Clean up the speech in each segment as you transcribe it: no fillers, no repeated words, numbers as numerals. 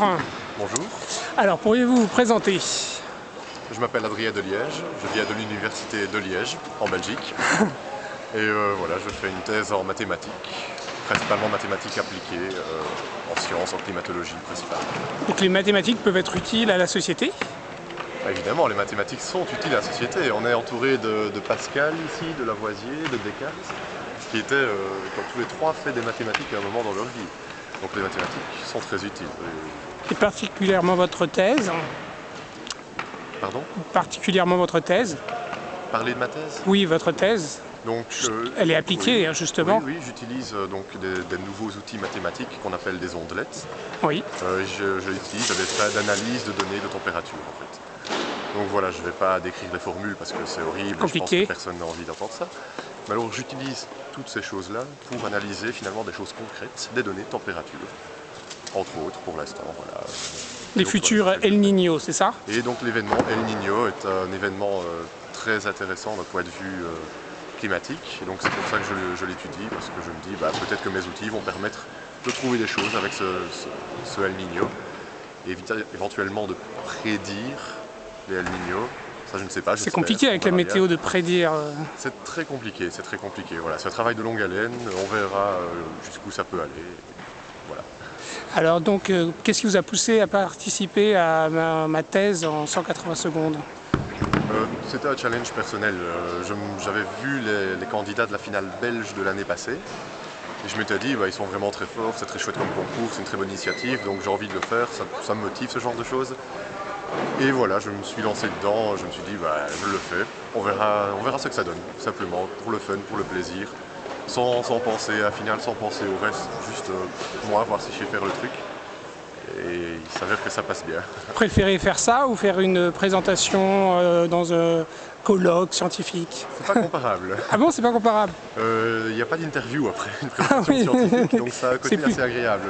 Bonjour, Alors, pourriez-vous vous présenter? je m'appelle Adrien de Liège, je viens de l'université de Liège, en Belgique. Et voilà, je fais une thèse en mathématiques, principalement mathématiques appliquées, en sciences, en climatologie principalement. Donc les mathématiques peuvent être utiles à la société? Bah, évidemment, les mathématiques sont utiles à la société. On est entouré de Pascal ici, de Lavoisier, de Descartes, qui étaient, qui ont tous les trois fait des mathématiques à un moment dans leur vie. Donc les mathématiques sont très utiles. Et particulièrement votre thèse? Pardon? Particulièrement votre thèse? Parler de ma thèse? Oui, votre thèse. Donc, Elle est appliquée, oui, justement. oui, j'utilise donc des nouveaux outils mathématiques qu'on appelle des ondelettes. Oui. Je l'utilise à des fins d'analyse de données de température en fait. Donc voilà, je ne vais pas décrire les formules parce que c'est horrible, et je pense que personne n'a envie d'entendre ça. Mais alors j'utilise toutes ces choses-là pour analyser finalement des choses concrètes, des données de température, entre autres pour l'instant. Voilà. Les futurs El Niño, c'est ça? Et donc l'événement El Niño est un événement très intéressant d'un point de vue climatique. Et donc c'est pour ça que je l'étudie, parce que je me dis peut-être que mes outils vont permettre de trouver des choses avec ce El Niño. Et éventuellement de prédire les El Niño. Ça je ne sais pas. C'est compliqué avec la météo de prédire. C'est très compliqué, c'est très compliqué. Voilà, c'est un travail de longue haleine, on verra jusqu'où ça peut aller. Voilà. Alors donc, qu'est-ce qui vous a poussé à participer à ma thèse en 180 secondes? C'était un challenge personnel. J'avais vu les candidats de la finale belge de l'année passée. Et je m'étais dit, ils sont vraiment très forts, c'est très chouette comme concours, c'est une très bonne initiative, donc j'ai envie de le faire, ça me motive ce genre de choses. Et voilà, je me suis lancé dedans, je me suis dit, je le fais, on verra ce que ça donne, simplement, pour le fun, pour le plaisir, sans penser à la finale, sans penser au reste, juste moi, voir si je sais faire le truc. Et il s'avère que ça passe bien. Vous préférez faire ça ou faire une présentation dans un colloque scientifique? C'est pas comparable. Ah bon, c'est pas comparable? Il n'y a pas d'interview après une présentation scientifique, donc ça a un côté assez agréable.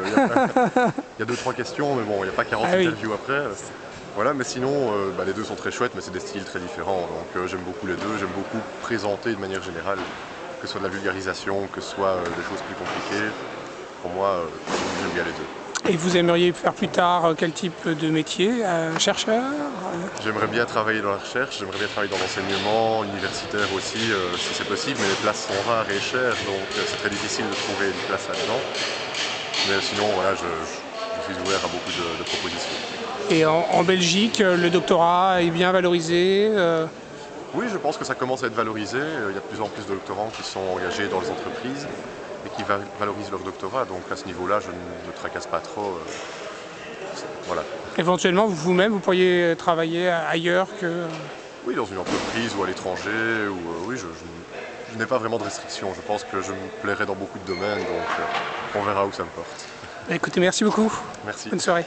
Il y a 2-3 questions, mais bon, il n'y a pas 40 interviews après. Voilà, mais sinon, les deux sont très chouettes, mais c'est des styles très différents. Donc j'aime beaucoup les deux, j'aime beaucoup présenter de manière générale, que ce soit de la vulgarisation, que ce soit des choses plus compliquées. Pour moi, j'aime bien les deux. Et vous aimeriez faire plus tard quel type de métier? Chercheur? J'aimerais bien travailler dans la recherche, j'aimerais bien travailler dans l'enseignement, universitaire aussi, si c'est possible, mais les places sont rares et chères, donc c'est très difficile de trouver une place là-dedans. Mais sinon, voilà, je suis ouvert à beaucoup de propositions. Et en Belgique, le doctorat est bien valorisé? Oui, je pense que ça commence à être valorisé. Il y a de plus en plus de doctorants qui sont engagés dans les entreprises et qui valorisent leur doctorat. Donc à ce niveau-là, je ne me tracasse pas trop. Voilà. Éventuellement, vous-même, vous pourriez travailler ailleurs que... Oui, dans une entreprise ou à l'étranger. Oui, je n'ai pas vraiment de restrictions. Je pense que je me plairai dans beaucoup de domaines, donc on verra où ça me porte. Écoutez, merci beaucoup. Merci. Bonne soirée.